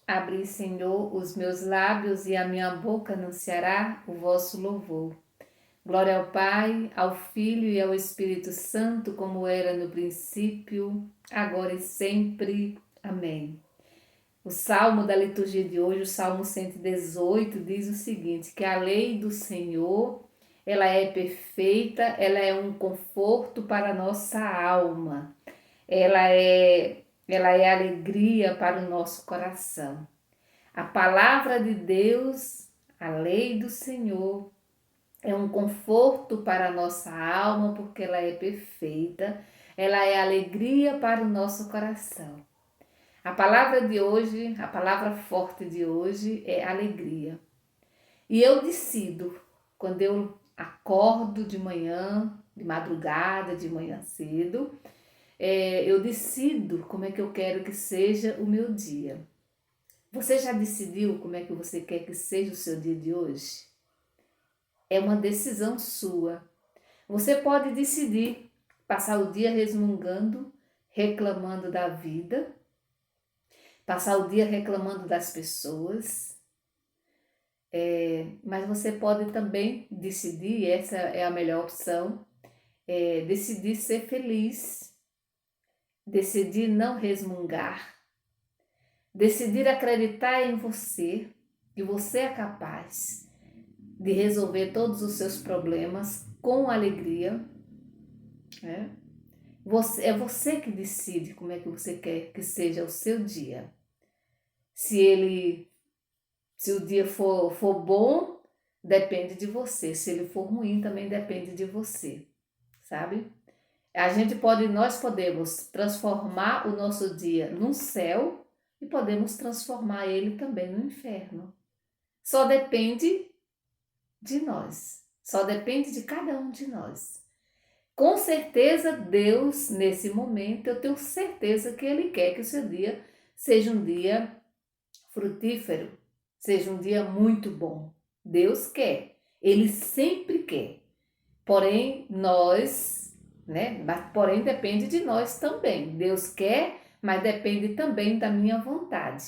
Abri, Senhor, os meus lábios e a minha boca anunciará o vosso louvor. Glória ao Pai, ao Filho e ao Espírito Santo, como era no princípio, agora e sempre. Amém. O salmo da liturgia de hoje, o Salmo 118, diz o seguinte, que a lei do Senhor, ela é perfeita, ela é um conforto para a nossa alma, ela é alegria para o nosso coração. A palavra de Deus, a lei do Senhor, é um conforto para a nossa alma, porque ela é perfeita, ela é alegria para o nosso coração. A palavra de hoje, a palavra forte de hoje é alegria. E eu decido, quando eu acordo de manhã, de madrugada, de manhã cedo, eu decido como é que eu quero que seja o meu dia. Você já decidiu como é que você quer que seja o seu dia de hoje? É uma decisão sua. Você pode decidir passar o dia resmungando, reclamando da vida, passar o dia reclamando das pessoas, mas você pode também decidir, essa é a melhor opção, decidir ser feliz, decidir não resmungar, decidir acreditar em você, que você é capaz de resolver todos os seus problemas com alegria, né? É você que decide como é que você quer que seja o seu dia. Se ele, se o dia for bom, depende de você. Se ele for ruim, também depende de você, sabe? Nós podemos transformar o nosso dia num céu e podemos transformar ele também no inferno. Só depende de nós. Só depende de cada um de nós. Com certeza, Deus, nesse momento, eu tenho certeza que Ele quer que o seu dia seja um dia frutífero, seja um dia muito bom. Deus quer, Ele sempre quer. Porém, nós, né? Porém, depende de nós também. Deus quer, mas depende também da minha vontade.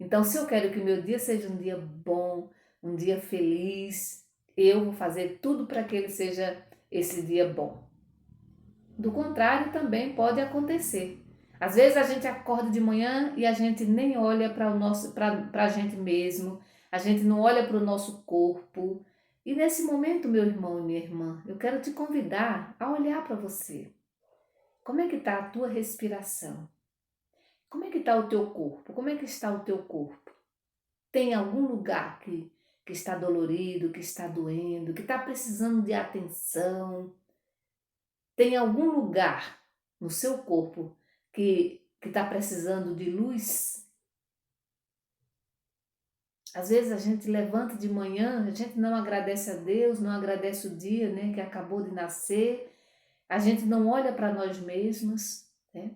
Então, se eu quero que o meu dia seja um dia bom, um dia feliz, eu vou fazer tudo para que ele seja esse dia bom. Do contrário, também pode acontecer. Às vezes a gente acorda de manhã e a gente nem olha para a gente mesmo, a gente não olha para o nosso corpo. E nesse momento, meu irmão e minha irmã, eu quero te convidar a olhar para você. Como é que está a tua respiração? Como é que está o teu corpo? Como é que está o teu corpo? Tem algum lugar que está dolorido, que está doendo, que está precisando de atenção? Tem algum lugar no seu corpo que está precisando de luz? Às vezes a gente levanta de manhã, a gente não agradece a Deus, não agradece o dia, né, que acabou de nascer, a gente não olha para nós mesmos, né?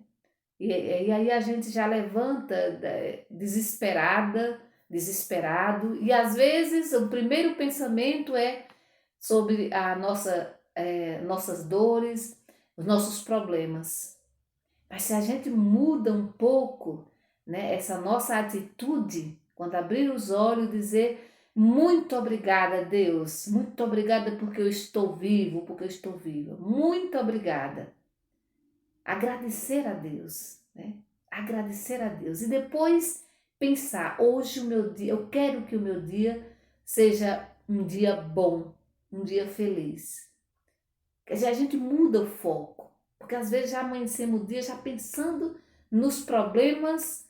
E aí a gente já levanta desesperada, desesperado, e às vezes o primeiro pensamento é sobre nossas dores, os nossos problemas. Mas se a gente muda um pouco, né, essa nossa atitude, quando abrir os olhos, dizer muito obrigada, Deus, muito obrigada porque eu estou vivo, porque eu estou viva, muito obrigada. Agradecer a Deus, né? Agradecer a Deus. E depois pensar, hoje o meu dia, eu quero que o meu dia seja um dia bom, um dia feliz. Quer dizer, a gente muda o foco, porque às vezes já amanhecemos o dia já pensando nos problemas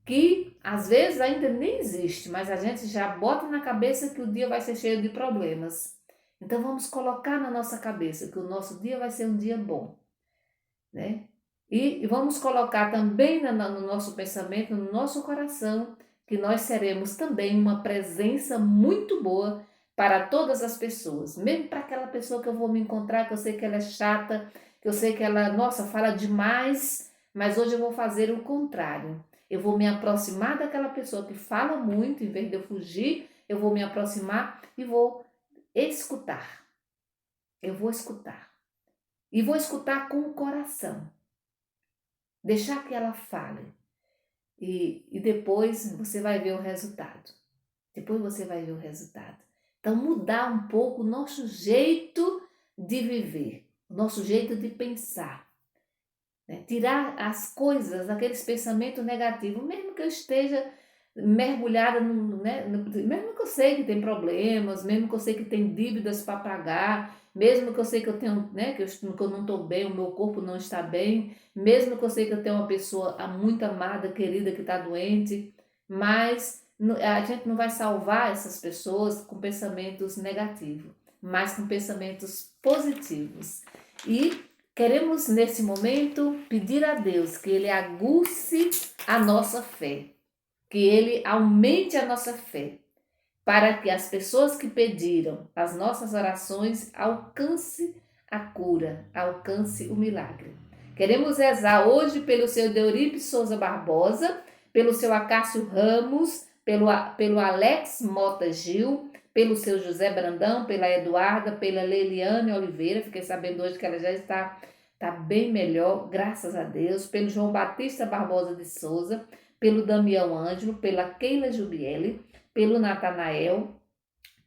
que às vezes ainda nem existe, mas a gente já bota na cabeça que o dia vai ser cheio de problemas. Então vamos colocar na nossa cabeça que o nosso dia vai ser um dia bom, né? E vamos colocar também no nosso pensamento, no nosso coração, que nós seremos também uma presença muito boa para todas as pessoas, mesmo para aquela pessoa que eu vou me encontrar, que eu sei que ela é chata, que eu sei que ela, nossa, fala demais, mas hoje eu vou fazer o contrário. Eu vou me aproximar daquela pessoa que fala muito, em vez de eu fugir, eu vou me aproximar e vou escutar. Eu vou escutar. E vou escutar com o coração. Deixar que ela fale. e depois você vai ver o resultado. Depois você vai ver o resultado. Então, mudar um pouco o nosso jeito de viver, o nosso jeito de pensar, né? Tirar as coisas, aqueles pensamentos negativos, mesmo que eu esteja mergulhada, mesmo que eu sei que tem problemas, mesmo que eu sei que tem dívidas para pagar, mesmo que eu sei que eu tenho, né, que eu não estou bem, o meu corpo não está bem, mesmo que eu sei que eu tenho uma pessoa muito amada, querida, que está doente, mas a gente não vai salvar essas pessoas com pensamentos negativos, mas com pensamentos positivos. E queremos, nesse momento, pedir a Deus que Ele aguce a nossa fé, que Ele aumente a nossa fé, para que as pessoas que pediram as nossas orações alcance a cura, alcance o milagre. Queremos rezar hoje pelo seu Deuripe Souza Barbosa, pelo seu Acácio Ramos, pelo Alex Mota Gil, pelo seu José Brandão, pela Eduarda, pela Leiliane Oliveira, fiquei sabendo hoje que ela já está bem melhor, graças a Deus, pelo João Batista Barbosa de Souza, pelo Damião Ângelo, pela Keila Jubiele, pelo Natanael,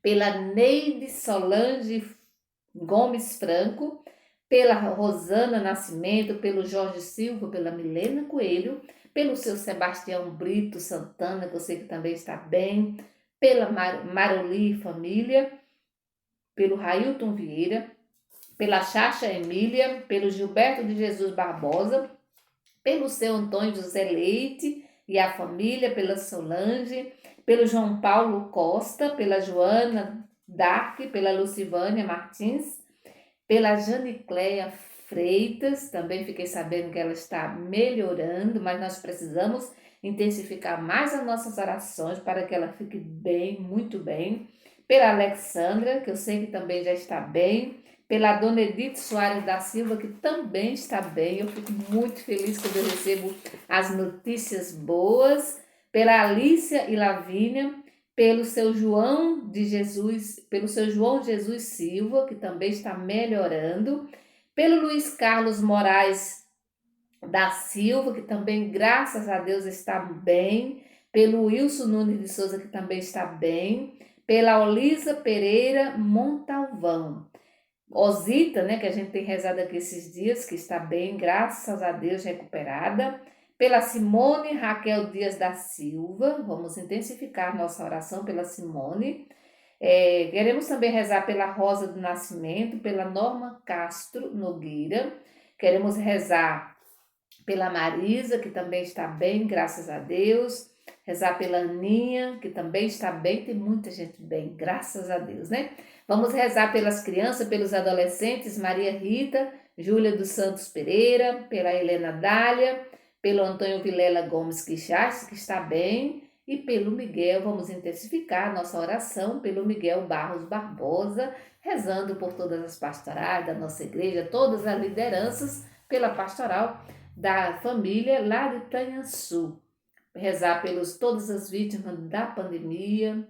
pela Neide Solange Gomes Franco, pela Rosana Nascimento, pelo Jorge Silva, pela Milena Coelho, pelo seu Sebastião Brito Santana, que eu sei que também está bem, pela Maroli Família, pelo Railton Vieira, pela Chacha Emília, pelo Gilberto de Jesus Barbosa, pelo seu Antônio José Leite e a família, pela Solange, pelo João Paulo Costa, pela Joana Dark, pela Lucivânia Martins, pela Janicléia Freitas, também fiquei sabendo que ela está melhorando, mas nós precisamos intensificar mais as nossas orações para que ela fique bem, muito bem. Pela Alexandra, que eu sei que também já está bem, pela Dona Edith Soares da Silva, que também está bem. Eu fico muito feliz quando eu recebo as notícias boas. Pela Alícia e Lavínia, pelo seu João de Jesus, pelo seu João Jesus Silva, que também está melhorando, pelo Luiz Carlos Moraes da Silva, que também, graças a Deus, está bem, pelo Wilson Nunes de Souza, que também está bem, pela Olisa Pereira Montalvão. Osita, né, que a gente tem rezado aqui esses dias, que está bem, graças a Deus, recuperada. Pela Simone Raquel Dias da Silva, vamos intensificar nossa oração pela Simone. Queremos também rezar pela Rosa do Nascimento, pela Norma Castro Nogueira. Queremos rezar pela Marisa, que também está bem, graças a Deus. Rezar pela Aninha, que também está bem, tem muita gente bem, graças a Deus, né? Vamos rezar pelas crianças, pelos adolescentes, Maria Rita, Júlia dos Santos Pereira, pela Helena Dália, pelo Antônio Vilela Gomes Quixás, que está bem, e pelo Miguel, vamos intensificar nossa oração pelo Miguel Barros Barbosa, rezando por todas as pastorais da nossa igreja, todas as lideranças, pela pastoral da família lá de Tanhaçu. Rezar pelos todas as vítimas da pandemia,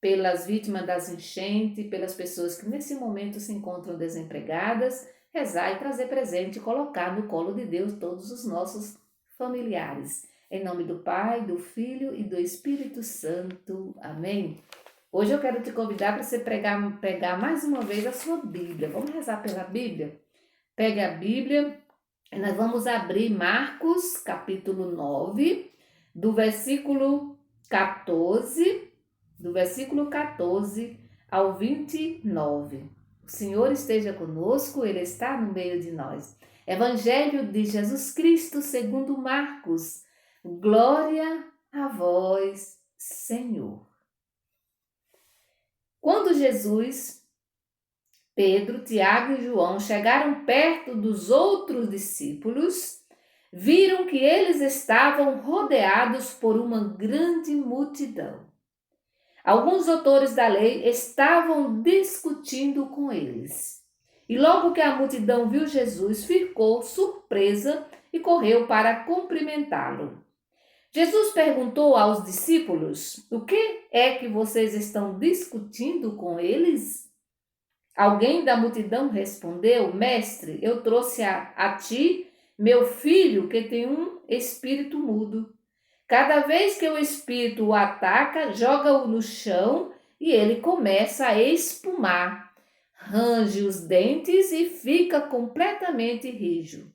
pelas vítimas das enchentes, pelas pessoas que nesse momento se encontram desempregadas, rezar e trazer presente e colocar no colo de Deus todos os nossos familiares. Em nome do Pai, do Filho e do Espírito Santo. Amém. Hoje eu quero te convidar para você pegar mais uma vez a sua Bíblia. Vamos rezar pela Bíblia? Pegue a Bíblia e nós vamos abrir Marcos, capítulo 9, do versículo 14 ao 29. O Senhor esteja conosco, Ele está no meio de nós. Evangelho de Jesus Cristo segundo Marcos. Glória a vós, Senhor. Quando Jesus, Pedro, Tiago e João chegaram perto dos outros discípulos, viram que eles estavam rodeados por uma grande multidão. Alguns doutores da lei estavam discutindo com eles. E logo que a multidão viu Jesus, ficou surpresa e correu para cumprimentá-lo. Jesus perguntou aos discípulos: "O que é que vocês estão discutindo com eles?" Alguém da multidão respondeu: "Mestre, eu trouxe a ti meu filho que tem um espírito mudo. Cada vez que o espírito o ataca, joga-o no chão e ele começa a espumar, range os dentes e fica completamente rijo.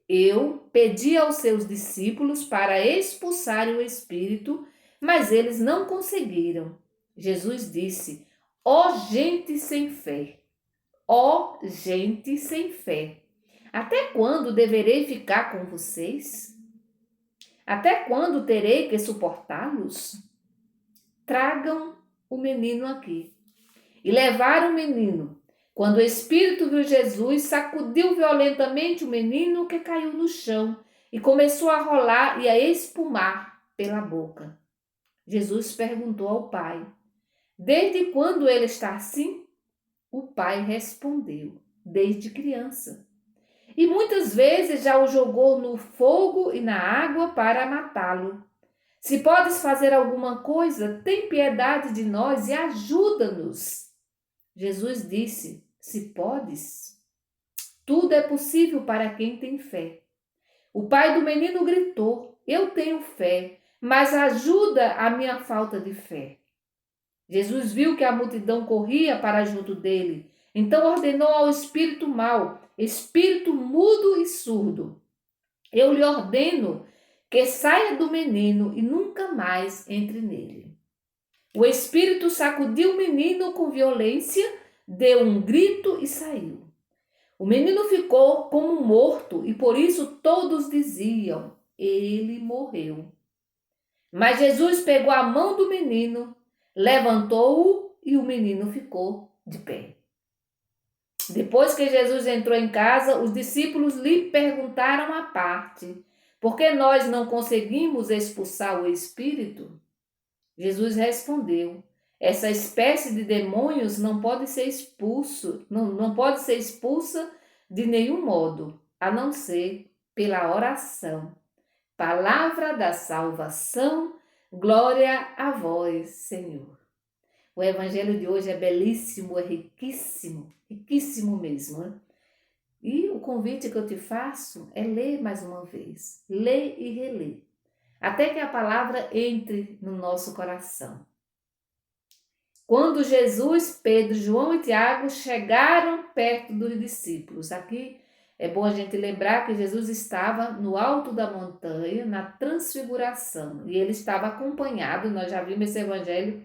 Eu pedi aos seus discípulos para expulsarem o espírito, mas eles não conseguiram. Jesus disse: ó gente sem fé, ó gente sem fé, até quando deverei ficar com vocês? Até quando terei que suportá-los? Tragam o menino aqui. E levaram o menino. Quando o espírito viu Jesus, sacudiu violentamente o menino, que caiu no chão e começou a rolar e a espumar pela boca. Jesus perguntou ao pai: desde quando ele está assim? O pai respondeu: desde criança. E muitas vezes já o jogou no fogo e na água para matá-lo. Se podes fazer alguma coisa, tem piedade de nós e ajuda-nos. Jesus disse: se podes, tudo é possível para quem tem fé. O pai do menino gritou: eu tenho fé, mas ajuda a minha falta de fé. Jesus viu que a multidão corria para junto dele, então ordenou ao espírito mau, espírito mudo e surdo: eu lhe ordeno que saia do menino e nunca mais entre nele. O espírito sacudiu o menino com violência, deu um grito e saiu. O menino ficou como morto e por isso todos diziam: ele morreu. Mas Jesus pegou a mão do menino, levantou-o e o menino ficou de pé. Depois que Jesus entrou em casa, os discípulos lhe perguntaram à parte: por que nós não conseguimos expulsar o espírito? Jesus respondeu: essa espécie de demônios não pode ser não pode ser expulsa de nenhum modo, a não ser pela oração. Palavra da salvação, glória a vós, Senhor. O evangelho de hoje é belíssimo, é riquíssimo, riquíssimo mesmo, né? E o convite que eu te faço é ler mais uma vez, ler e reler, até que a palavra entre no nosso coração. Quando Jesus, Pedro, João e Tiago chegaram perto dos discípulos, aqui é bom a gente lembrar que Jesus estava no alto da montanha, na transfiguração, e ele estava acompanhado, nós já vimos esse evangelho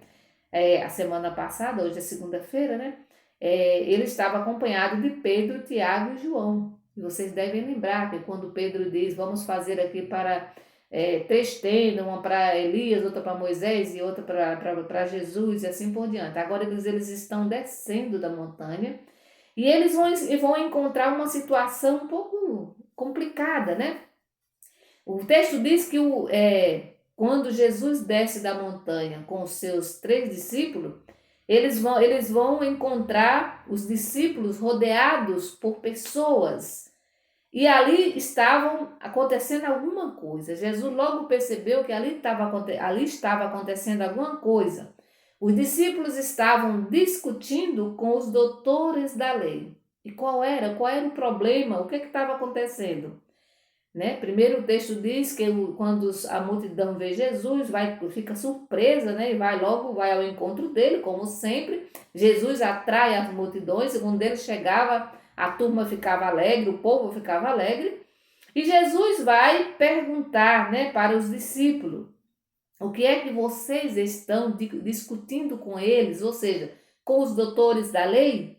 a semana passada, hoje é segunda-feira, né? Ele estava acompanhado de Pedro, Tiago e João. E vocês devem lembrar que quando Pedro diz: vamos fazer aqui para 3 tendas, uma para Elias, outra para Moisés e outra para Jesus e assim por diante. Agora eles estão descendo da montanha e eles vão encontrar uma situação um pouco complicada, né? O texto diz que quando Jesus desce da montanha com os seus 3 discípulos, eles vão encontrar os discípulos rodeados por pessoas. E ali estavam acontecendo alguma coisa. Jesus logo percebeu que ali estava acontecendo alguma coisa. Os discípulos estavam discutindo com os doutores da lei. E qual era o problema? O que estava acontecendo? Né? Primeiro o texto diz que quando a multidão vê Jesus, fica surpresa, né? E vai ao encontro dele, como sempre. Jesus atrai as multidões, e quando ele chegava, a turma ficava alegre, o povo ficava alegre. E Jesus vai perguntar, né, para os discípulos: o que é que vocês estão discutindo com eles? Ou seja, com os doutores da lei?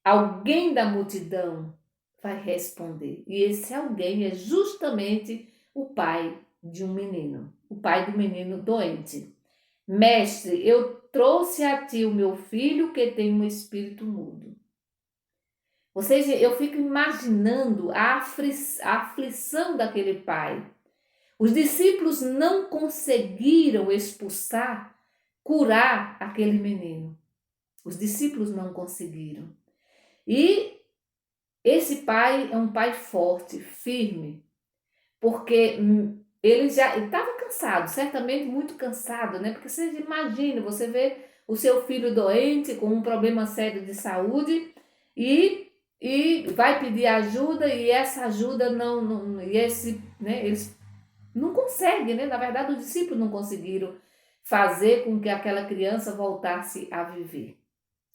Alguém da multidão vai responder. E esse alguém é justamente o pai de um menino, o pai do menino doente. Mestre, eu trouxe a ti o meu filho que tem um espírito mudo. Eu fico imaginando a aflição daquele pai. Os discípulos não conseguiram expulsar, curar aquele menino. Os discípulos não conseguiram. E esse pai é um pai forte, firme, porque ele já estava cansado, certamente muito cansado, né? Porque você imagina, você vê o seu filho doente, com um problema sério de saúde, e vai pedir ajuda, e essa ajuda não e esse, né? Eles Não consegue, né? Na verdade, os discípulos não conseguiram fazer com que aquela criança voltasse a viver,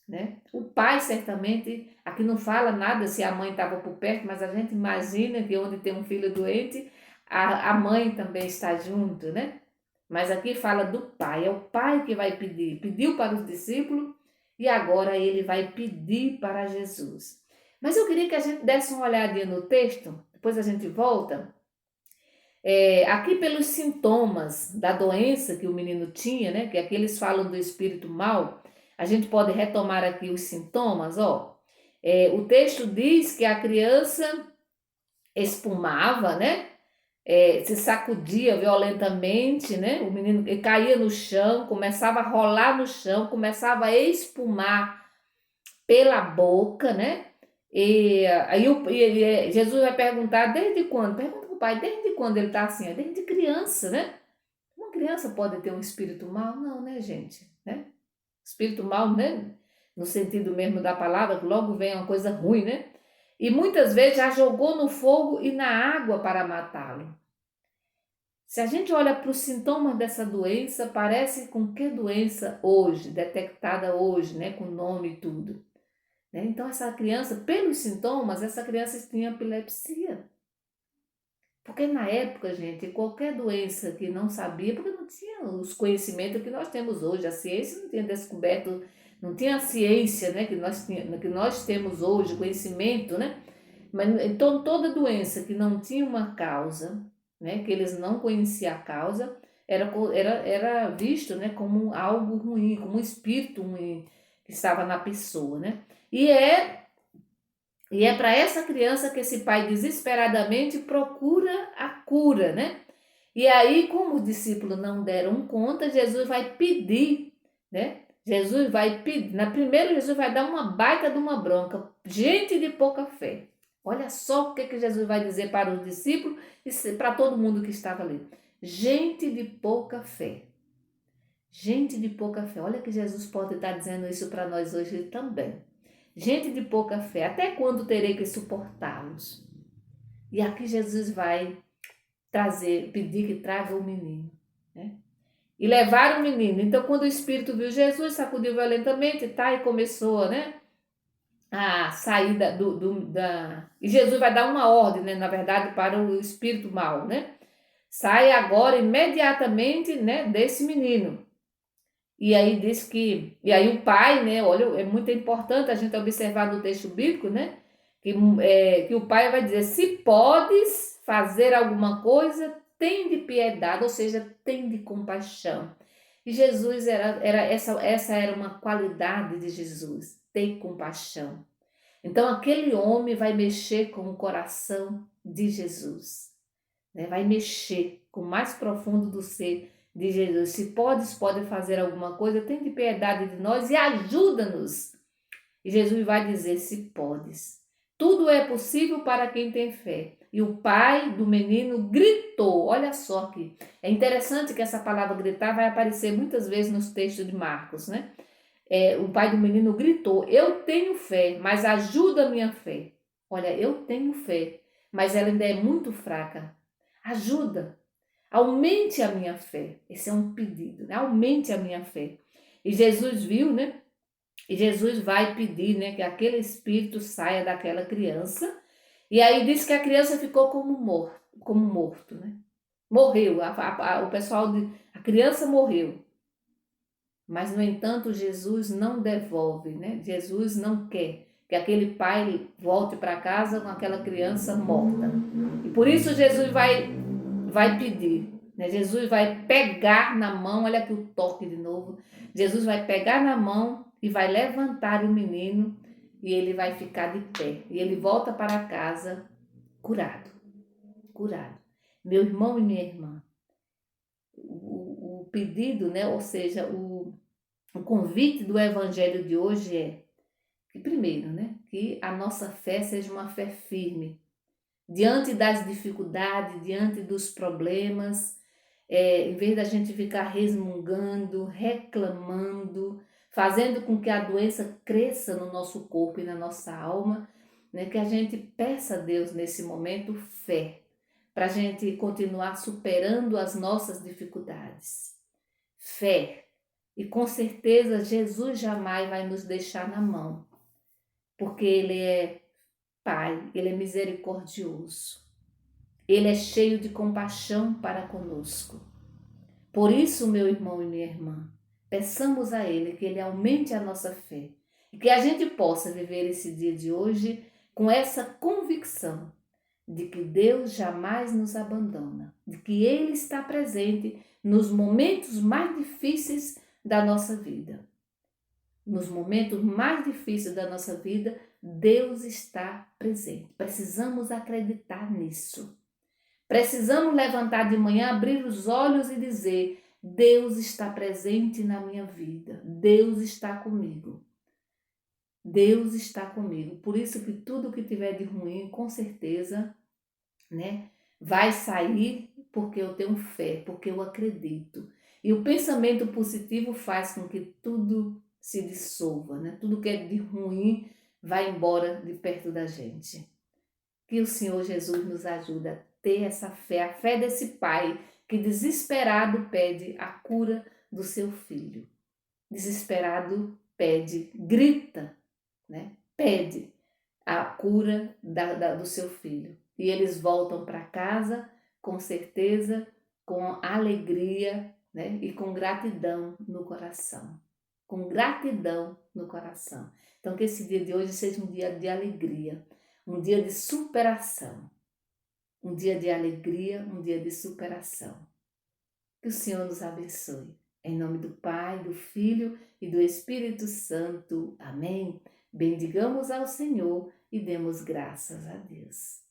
né? O pai, certamente, aqui não fala nada se a mãe estava por perto, mas a gente imagina que onde tem um filho doente, a mãe também está junto, né? Mas aqui fala do pai, é o pai que vai pedir. Pediu para os discípulos e agora ele vai pedir para Jesus. Mas eu queria que a gente desse uma olhadinha no texto, depois a gente volta. Aqui pelos sintomas da doença que o menino tinha, né? Que aqui eles falam do espírito mau. A gente pode retomar aqui os sintomas, ó. O texto diz que a criança espumava, né? Se sacudia violentamente, né? O menino caía no chão, começava a rolar no chão, começava a espumar pela boca, né? Jesus vai perguntar desde quando? Pergunta para o pai, desde quando ele está assim? Desde criança, né? Uma criança pode ter um espírito mau? Não, né, gente? Né? Espírito mau, né? No sentido mesmo da palavra, que logo vem uma coisa ruim, né? E muitas vezes já jogou no fogo e na água para matá-lo. Se a gente olha para os sintomas dessa doença, parece com que doença hoje, detectada hoje, né? Com nome e tudo. Né? Então, essa criança, pelos sintomas, essa criança tinha epilepsia. Porque na época, gente, qualquer doença que não sabia, porque não tinha os conhecimentos que nós temos hoje, a ciência não tinha descoberto, não tinha a ciência, né, que nós temos hoje, conhecimento, né? Mas então toda doença que não tinha uma causa, né, que eles não conheciam a causa, era visto, né, como algo ruim, como um espírito ruim que estava na pessoa, né? E é para essa criança que esse pai desesperadamente procura a cura, né? E aí, como os discípulos não deram conta, Jesus vai pedir, né? Jesus vai pedir. Na primeira, Jesus vai dar uma baita de uma bronca. Gente de pouca fé. Olha só o que Jesus vai dizer para os discípulos e para todo mundo que estava ali. Gente de pouca fé. Gente de pouca fé. Olha que Jesus pode estar dizendo isso para nós hoje também. Gente de pouca fé, até quando terei que suportá-los? E aqui Jesus vai pedir que traga o menino, né? E levar o menino. Então, quando o Espírito viu Jesus, sacudiu violentamente, tá? E começou, né? A sair E Jesus vai dar uma ordem, né? Na verdade, para o espírito mau, né? Sai agora imediatamente, né? Desse menino. E aí diz que, e aí o pai, né? Olha, é muito importante a gente observar no texto bíblico, né? Que o pai vai dizer: se podes fazer alguma coisa, tem de piedade, ou seja, tem de compaixão. E Jesus essa era uma qualidade de Jesus, ter compaixão. Então aquele homem vai mexer com o coração de Jesus, né? Vai mexer com o mais profundo do ser de Jesus. Se pode fazer alguma coisa, tem de piedade de nós e ajuda-nos. E Jesus vai dizer: se podes. Tudo é possível para quem tem fé. E o pai do menino gritou. Olha só que é interessante que essa palavra gritar vai aparecer muitas vezes nos textos de Marcos, né? O pai do menino gritou: eu tenho fé, mas ajuda a minha fé. Olha, eu tenho fé, mas ela ainda é muito fraca. Ajuda, aumente a minha fé. Esse é um pedido, né? Aumente a minha fé. E Jesus viu, né? E Jesus vai pedir, né, que aquele espírito saia daquela criança. E aí diz que a criança ficou como morto, né? Morreu. A criança morreu. Mas, no entanto, Jesus não devolve, né? Jesus não quer que aquele pai volte para casa com aquela criança morta. E por isso Jesus vai pedir, né? Jesus vai pegar na mão, olha aqui o toque de novo. Jesus vai pegar na mão e vai levantar o menino e ele vai ficar de pé. E ele volta para casa curado, curado. Meu irmão e minha irmã, o pedido, né? Ou seja, o convite do evangelho de hoje é que, primeiro, né, que a nossa fé seja uma fé firme, diante das dificuldades, diante dos problemas, em vez da gente ficar resmungando, reclamando, fazendo com que a doença cresça no nosso corpo e na nossa alma, né, que a gente peça a Deus nesse momento fé, para a gente continuar superando as nossas dificuldades. Fé. E com certeza Jesus jamais vai nos deixar na mão, porque Ele é Pai, Ele é misericordioso. Ele é cheio de compaixão para conosco. Por isso, meu irmão e minha irmã, peçamos a Ele que Ele aumente a nossa fé e que a gente possa viver esse dia de hoje com essa convicção de que Deus jamais nos abandona, de que Ele está presente nos momentos mais difíceis da nossa vida. Nos momentos mais difíceis da nossa vida, Deus está presente. Precisamos acreditar nisso. Precisamos levantar de manhã, abrir os olhos e dizer: Deus está presente na minha vida. Deus está comigo. Deus está comigo. Por isso que tudo que tiver de ruim, com certeza, né, vai sair, porque eu tenho fé, porque eu acredito. E o pensamento positivo faz com que tudo se dissolva, né? Tudo que é de ruim vai embora de perto da gente. Que o Senhor Jesus nos ajude a ter essa fé, a fé desse pai que desesperado pede a cura do seu filho. Desesperado pede, grita, né? Pede a cura do seu filho. E eles voltam para casa com certeza, com alegria, né? E com gratidão no coração. Com gratidão no coração. Então, que esse dia de hoje seja um dia de alegria, um dia de superação, um dia de alegria, um dia de superação. Que o Senhor nos abençoe. Em nome do Pai, do Filho e do Espírito Santo. Amém. Bendigamos ao Senhor e demos graças a Deus.